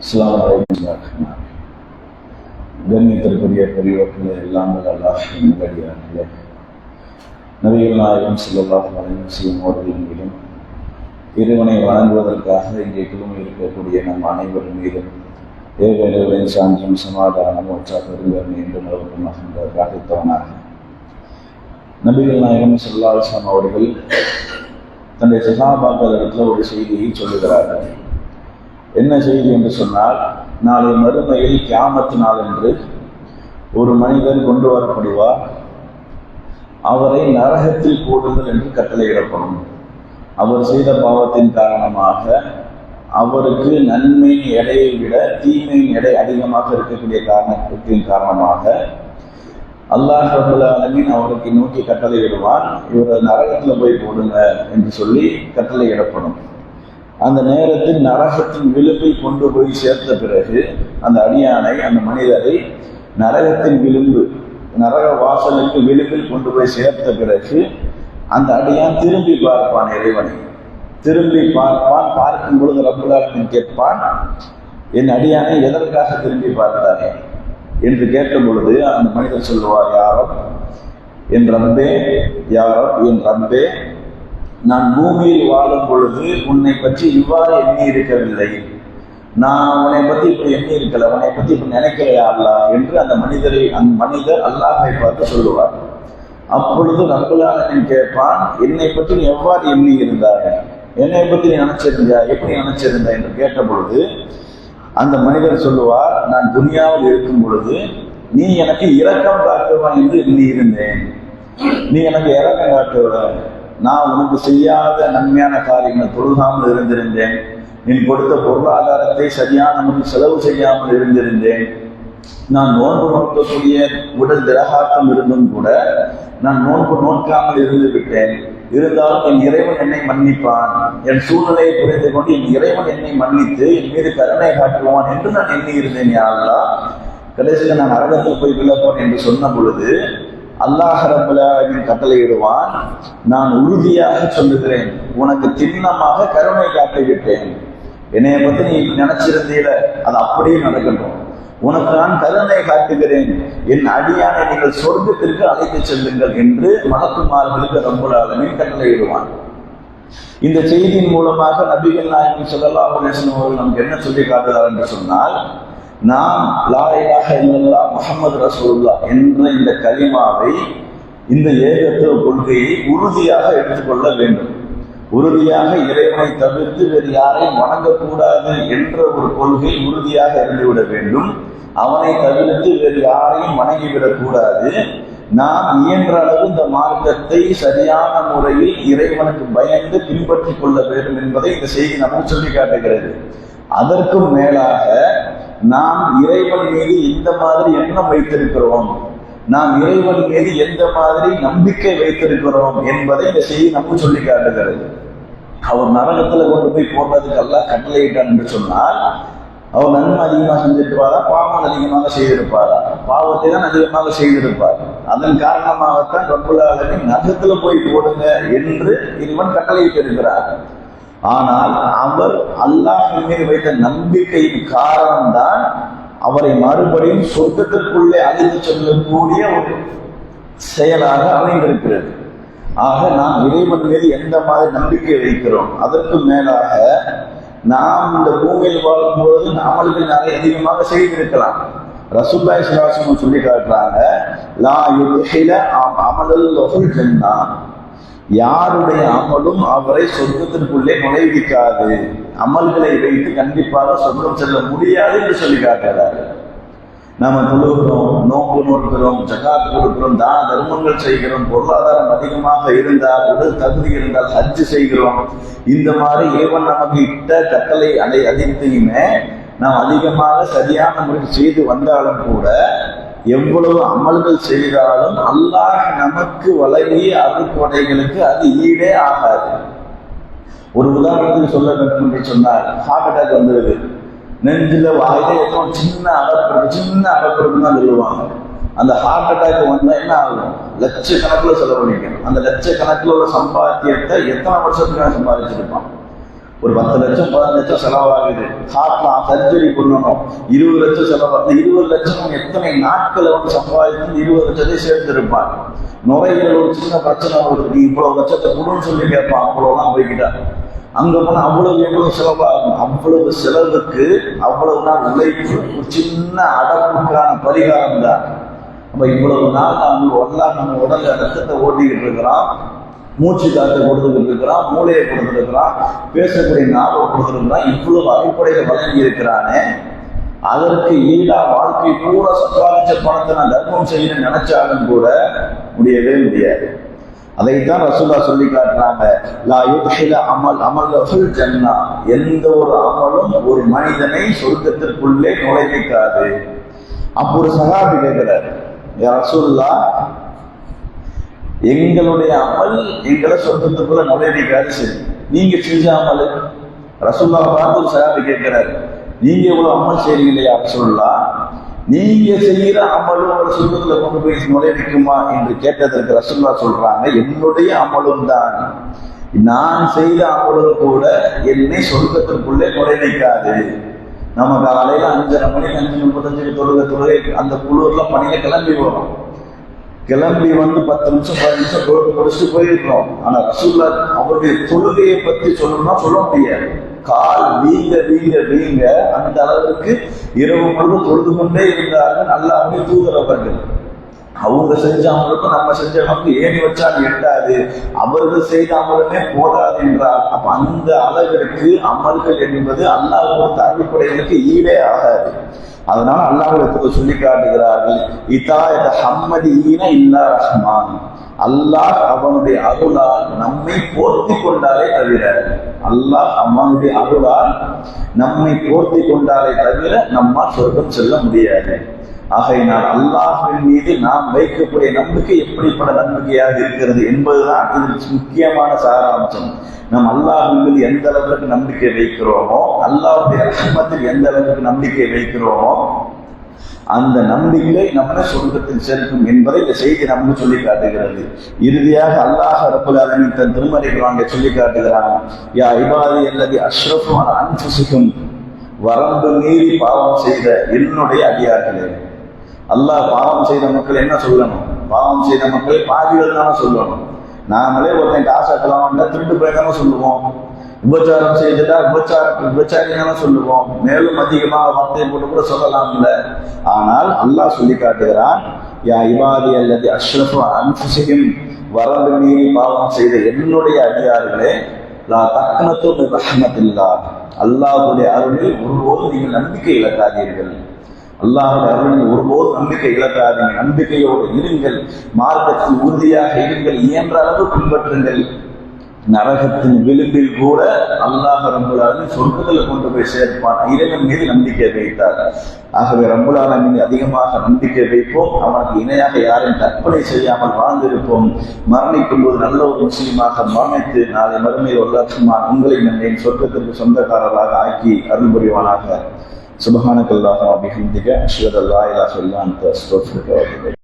அஸ்ஸலாமு அலைக்கும். கண்ணியத்திற்குரிய பெரியவர்களே, எல்லாம் அல்லாஹ் நல்லடியார்களே, நபிகள் நாயகம் ஸல்லல்லாஹு அலைஹி வஸல்லம் அவர்களின் மீதும் இறைவனை வணங்குவதற்காக இங்கே குழுமி இருக்கக்கூடிய நம் அனைவரும் மீதும் ஏகலைவரின் சாந்தியும் சமாதானம் ஒற்றா பெருங்கருணை என்று நிலவுமாக பிரார்த்தித்தவனாக நபிகள் நாயகம் ஸல்லல்லாஹு அலைஹி வஸல்லம் அவர்கள் தன்னுடைய சஹாபாக்கள் இடத்துல ஒரு செய்தியை சொல்லுகிறார்கள். என்ன செய்தி என்று சொன்னால், நாளை மறுமையில் கியாமத்து நாள் என்று ஒரு மனிதன் கொண்டு வரப்படுவார். அவரை நரகத்தில் போடுங்கள் என்று கட்டளையிடப்படும். அவர் செய்த பாவத்தின் காரணமாக அவருக்கு நன்மையின் எடையை விட தீமையின் எடை அதிகமாக இருக்கக்கூடிய காரணத்தின் காரணமாக அல்லாஹ் ரப்பல் ஆலமீன் அவருக்கு நோக்கி கட்டளையிடுவான், இவரை நரகத்தில் போய் போடுங்க என்று சொல்லி கட்டளையிடப்படும். அந்த நேரத்தில் நரகத்தின் விளிம்பில் கொண்டு போய் சேர்த்த பிறகு அந்த அடியானை, அந்த மனிதரை நரகத்தின் விளிம்பு, நரக வாசலுக்கு விளிம்பில் கொண்டு போய் சேர்த்த பிறகு அந்த அடியான் திரும்பி பார்ப்பான், இறைவனை திரும்பி பார்ப்பான். பார்க்கும் பொழுது ரப்பல் ஆலமீன் கேட்பான், என் அடியானை எதற்காக திரும்பி பார்த்தானே என்று கேட்ட பொழுது அந்த மனிதர் சொல்லுவார், யாரோ என் ரப்பே, யாரோ என் ரப்பே, நான் பூமியில் வாழும் பொழுது உன்னை பற்றி இவ்வாறு எண்ணி இருக்கவில்லை, நான் உன்னை பற்றி இப்ப எண்ணி இருக்கல, உன்னை பற்றி இப்ப நினைக்கலையா அல்லாஹ் என்று அந்த மனிதர் அல்லாஹை பார்த்து சொல்லுவார். அப்பொழுது ரப்பல் ஆலமீன் கேட்பான், என்னை பற்றி நீ எவ்வாறு எண்ணி இருந்தாய், என்னை பற்றி நீ நினைச்சிருந்தா, எப்படி நினைச்சிருந்த என்று கேட்ட பொழுது அந்த மனிதர் சொல்லுவார், நான் துனியாவில் இருக்கும் பொழுது நீ எனக்கு இரக்கம் காட்டுவான் என்று எண்ணி இருந்தேன், நீ எனக்கு இரக்கம் காட்டுவ, நான் உனக்கு செய்யாத நன்மையான காரியங்களை தொழுகாமல் இருந்திருந்தேன், நீ கொடுத்த பொருளாதாரத்தை சரியான முறையில் செலவு செய்யாமல் இருந்திருந்தேன், நான் நோன்பு நோக்கக்கூடிய உடல் திரகாட்டம் இருந்தும் கூட நான் நோன்பு நோக்காமல் இருந்து விட்டேன், இருந்தாலும் என் இறைவன் என்னை மன்னிப்பான், என் சூழ்நிலையை புரிந்து கொண்டு என் இறைவன் என்னை மன்னித்து என் மீது கருணை காட்டுவான் என்று நான் எண்ணி இருந்தேன். யா அல்லாஹ், கடைசியில் நான் நரகத்தில் போய் விழப்போன் என்று சொன்ன பொழுது அல்லாஹ் ரப்பல் ஆலமீன் கட்டளையிடுவான், நான் உறுதியாக சொல்லுகிறேன், உனக்கு சின்னமாக கருணை காட்டிவிட்டேன், என்னைய பற்றி நீ நினைச்சிருந்தீல அது அப்படியே நடக்கட்டும், உனக்கு நான் கருணை காட்டுகிறேன், என் அடியானை நீங்கள் சொர்க்கத்திற்கு அழைத்து செல்லுங்கள் என்று மலக்குமார்களுக்கு ரப்பல் ஆலமீன் கட்டளையிடுவான். இந்த செய்தியின் மூலமாக நபிகள் நாயகம் ஸல்லல்லாஹு அலைஹி வஸல்லம் அவர்கள் நமக்கு என்ன சொல்லி காட்டுகிறார் என்று சொன்னால், நாம் லா இலாஹ இல்லல்லாஹ் முஹம்மது ரசூலுல்லாஹ் என்ற இந்த கலிமாவை, இந்த ஏகத்துவ கொள்கையை உறுதியாக எடுத்துக்கொள்ள வேண்டும். உறுதியாக இறைவனை தவிர்த்து வேறு யாரையும் வணங்கக்கூடாது என்ற ஒரு கொள்கை உறுதியாக இருந்துவிட வேண்டும். அவனை தவிர்த்து வேறு யாரையும் வணங்கிவிடக் கூடாது. நாம் இயன்ற அளவு இந்த மார்க்கத்தை சரியான முறையில் இறைவனுக்கு பயந்து பின்பற்றிக் கொள்ள வேண்டும் என்பதை இந்த செய்தி நமக்கு சொல்லி காட்டுகிறது. அதற்கும் மேலாக நாம் இறைவன் மீது எந்த மாதிரி எண்ணம் வைத்திருக்கிறோம், நாம் இறைவன் மீது எந்த மாதிரி நம்பிக்கை வைத்திருக்கிறோம் என்பதை இந்த செய்தி நமக்கு சொல்லி காட்டுகிறது. அவர் நரகத்துல கொண்டு போய் போடுறதுக்கு எல்லாம் கட்டளையிட்டான் என்று சொன்னால், அவர் நன்மை அதிகமாக செஞ்சிருப்பாரா, பாவம் அதிகமாக செய்திருப்பாரா? பாவத்தை தான் அதிகமாக செய்திருப்பார். அதன் காரணமாகத்தான் ரப்பல் ஆலமீன் நரகத்துல போய் போடுங்க என்று இறைவன் கட்டளையிட்டு இருக்கிறார். ஆனால் அவர் அல்லாஹ்வின் மீது வைத்த நம்பிக்கையின் காரணம்தான் அவரை மறுபடியும் சொர்க்கத்திற்குள்ளே அழைத்து செல்லக்கூடிய ஒரு செயலாக அமைந்திருக்கிறது. ஆக நாம் இறைவன் மீது எந்த மாதிரி நம்பிக்கை வைக்கிறோம், அதற்கு மேலாக நாம் இந்த பூமியில் வாழும்போது அமல்கள் நிறைய அதிகமாக செய்திருக்கலாம். ரசூலுல்லாஹி ஸல்லல்லாஹு அலைஹி வஸல்லம் சொல்லி காட்டுறாங்க, லா யுத்ஹில அமலல் லஹுல் ஜன்னா, யாருடைய அமலும் அவரை சொர்க்கத்திற்குள்ளே நுழைவிக்காது, அமல்களை வைத்து கண்டிப்பாக சொர்க்கம் செல்ல முடியாது என்று சொல்லி காட்டுகிறார். நாம தொழுகிறோம், நோன்பு நோக்கிறோம், ஜகாத் கொடுக்கிறோம், தான தர்மங்கள் செய்கிறோம், பொருளாதாரம் அதிகமாக இருந்தால், உடல் தகுதி இருந்தால் ஹஜ் செய்கிறோம். இந்த மாதிரி இறைவன் நமக்கு இட்ட கட்டளை அதிகத்தையுமே நாம் அதிகமாக சரியான முறையில் செய்து வந்தாலும் கூட, எவ்வளவு அமல்கள் செய்தாலும் அல்லாஹ் நமக்கு வழங்கிய அருள்கொடைகளுக்கு அது ஈடே ஆகாது. ஒரு உதாரணத்துக்கு சொல்ல வேண்டும் என்று சொன்னால், ஹார்ட் அட்டாக் வந்துடுது, நெஞ்சில வாயில சின்ன அடப்பிற்கு தான் சொல்லுவாங்க. அந்த ஹார்ட் அட்டாக் வந்தா என்ன ஆகும், லட்சக்கணக்கில் செலவழிக்கணும். அந்த லட்சக்கணக்கில் உள்ள சம்பாத்தியத்தை எத்தனை வருஷத்துக்கு சம்பாதிச்சிருப்பான். ஒரு 10 லட்சம் 15 லட்சம் செலவாகுது, ஹார்ட்லாம் சர்ஜரி பண்ணணும், 20 லட்சம் செலவாகுது. 20 லட்சம் எத்தனை நாட்களை வந்து சம்பாதித்து 20 லட்சத்தை சேர்த்திருப்பான். நுரைகள் ஒரு சின்ன பிரச்சனை வருது, இவ்வளவு லட்சத்தை கொடுன்னு சொல்லி கேட்பான். அவ்வளவுதான் போய்கிட்டா அங்க போனா எவ்வளவு செலவாகும். அவ்வளவு செலவுக்கு அவ்வளவு நாள் உழைப்பு ஒரு சின்ன அடப்புக்கான பரிகாரம் தான். அப்ப இவ்வளவு நாள் நம்ம உடல்ல ரத்தத்தை ஓட்டிக்கிட்டு இருக்கிறோம், மூச்சு காற்றை கொடுத்துக்கிட்டு இருக்கிறான், மூளையை கொடுத்துருக்கிறான், பேசக்கூடிய நாவை கொடுத்துருக்கிறான், இவ்வளவு அடிப்படையில வழங்கி இருக்கிறானே, அதற்கு ஈடா வாழ்க்கை பூரா சம்பாதிச்ச பணத்தை நான் தர்மம் செய்யணும்னு நினைச்சாலும் கூட முடியவே முடியாது. அதைத்தான் ரசூலா சொல்லி காட்டுறாங்க, லா யுத்ஹில அமலஹுல் ஜன்னா, எந்த ஒரு அமலும் ஒரு மனிதனை சொர்க்கத்திற்குள்ளே நுழைவிக்காது. அப்போ ஒரு சஹாபி கேட்கிறார், யா ரசூலுல்லாஹ், எங்களுடைய அமல் எங்களை சொர்க்கத்துக்குள்ள நுழைவிக்காது, சரி நீங்க செஞ்ச அமல். ரசூலுல்லாஹ் பார்த்து ஒரு சஹாபி கேட்கிறார், நீங்க எவ்வளவு அமல் செய்றீங்க இல்லையா ரசூலுல்லாஹ், நீங்க செய்யற அமலும் ஒரு சொர்க்கத்துல கொண்டு போய் நுழைவிக்குமா என்று கேட்டதற்கு ரசூலுல்லாஹ் சொல்றாங்க, என்னுடைய அமலும் தான், நான் செய்த அமலும் கூட என்னை சொர்க்கத்திற்குள்ளே நுழைவிக்காது. நம்ம காலையில 5:30 மணிக்கு 5:35 தொழுகை அந்த குளூர்ல பணியில கிளம்பி வரும், கிளம்பி வந்து 10 நிமிஷம் 15 நிமிஷம் தொழுகை முடிச்சுட்டு போயிருக்கிறோம். ஆனா ரசூலுல்லாஹ் அவருடைய தொழுகையை பற்றி சொல்லணும்னா சொல்ல முடியாது. கால் வீங்க வீங்க வீங்க அந்த அளவுக்கு இரவு முழுவதும் தொழுது கொண்டே இருந்தார்கள் அல்லாஹ்வுடைய தூதரவர்கள். அவங்க செஞ்ச அமலுக்கும் நம்ம செஞ்ச அமலுக்கும் ஏணி வச்சால் எட்டாது, அவர்கள் செய்த அமலுமே போதாது என்றார். அப்ப அந்த அளவிற்கு அமல்கள் என்பது அல்லாஹ்வுடைய அடிப்படைகளுக்கு ஈடே ஆகாது. அதனால அல்லாஹ்வுடைய சொல்லி காட்டுகிறார்கள், இதாயத ஹம்மதீன இல்லா ரஹ்மான், அல்லாஹ் அவனுடைய அருளால் நம்மை போர்த்தி கொண்டாலே தவிர, அல்லாஹ் அவனுடைய அருளால் நம்மை போர்த்தி கொண்டாலே தவிர நம்மால் சொர்க்கம் செல்ல முடியாது. ஆகையினால் அல்லாஹ்வின் மீது நாம் வைக்கக்கூடிய நம்பிக்கை எப்படிப்பட்ட நம்பிக்கையாக இருக்கிறது என்பதுதான் இதில் முக்கியமான சாராம்சம். நாம் அல்லாஹ்வின் மீது எந்த அளவுக்கு நம்பிக்கை வைக்கிறோமோ, அல்லாஹ்வுடைய ரஹ்மத்தில் எந்த அளவுக்கு நம்பிக்கை வைக்கிறோமோ, அந்த நம்பிக்கை நம்மை சொர்க்கத்தில் சேர்க்கும் என்பதை இந்த செய்தி நமக்கு சொல்லி காட்டுகிறது. இறுதியாக அல்லாஹ் ரப்பல் ஆலமீன் தன் திருமறை குர்ஆனில் சொல்லி காட்டுகிறான், யா இபாதி அல்லதி அஷ்ரஃபு அலா அன்ஃபுஸிஹிம், வரம்பு மீறி பாவம் செய்த என்னுடைய அடியார்களே. அல்லாஹ் பாவம் செய்த மக்கள் என்ன சொல்லணும்? பாவம் செய்த மக்களை பாவிகள் தானே சொல்லணும். நாமளே ஒருத்தன் காசு அக்கலாம்னா திருட்டு போய்தானே சொல்லுவோம், விபச்சாரம் செய்துட்டா விபச்சாரியான சொல்லுவோம், மேலும் அதிகமாக வார்த்தையை போட்டு கூட சொல்லலாம்ல. ஆனால் அல்லாஹ் சொல்லி காட்டுகிறான், யா இபாதி அல்லதி அஷ்ரஃபு அன்ஃபுஸிஹிம், வரம்பு மீறி பாவம் செய்த என்னுடைய அடியார்களே, லா தக்னது மின் ரஹ்மத்தில்லாஹ், அல்லாஹ்வுடைய அருளில் ஒருபோதும் நீங்கள் நம்பிக்கை இழக்காதீர்கள். அல்லாஹ்வுடைய அருளில் ஒருபோது நம்பிக்கை இழக்காதீங்க, நம்பிக்கையோடு இருங்கள், மார்க்கத்தில் உறுதியாக இருங்கள், இயன்ற அளவு பின்பற்றுங்கள். நரகத்தின் விளிம்பில் கூட அல்லாஹ் ரப்பல் ஆலமீன் சொர்க்கத்தில் கொண்டு போய் சேர்ப்பான். இறைவன் மீது நம்பிக்கை வைத்தார். ஆகவே ரப்பல் ஆலமீன் அதிகமாக நம்பிக்கை வைப்போம், அவனுக்கு இணையாக யாரையும் கற்பனை செய்யாமல் வாழ்ந்திருப்போம். மரணிக்கும் போது நல்ல ஒரு முஸ்லீமாக மரணித்து நாளை மறுமையில் உள்ளாற்றுமான் உங்களை நம்மை சொர்க்கத்திற்கு சொந்தக்காரராக ஆக்கி அருள் புரிவானாக. சுப்ஹானக்கல்லாஹு வ பிஹம்திக அஷ்ஹது அல்லா இலாஹா இல்லா அன்த அஸ்தக்ஃபிருக வ அத்தூபு இலைக்.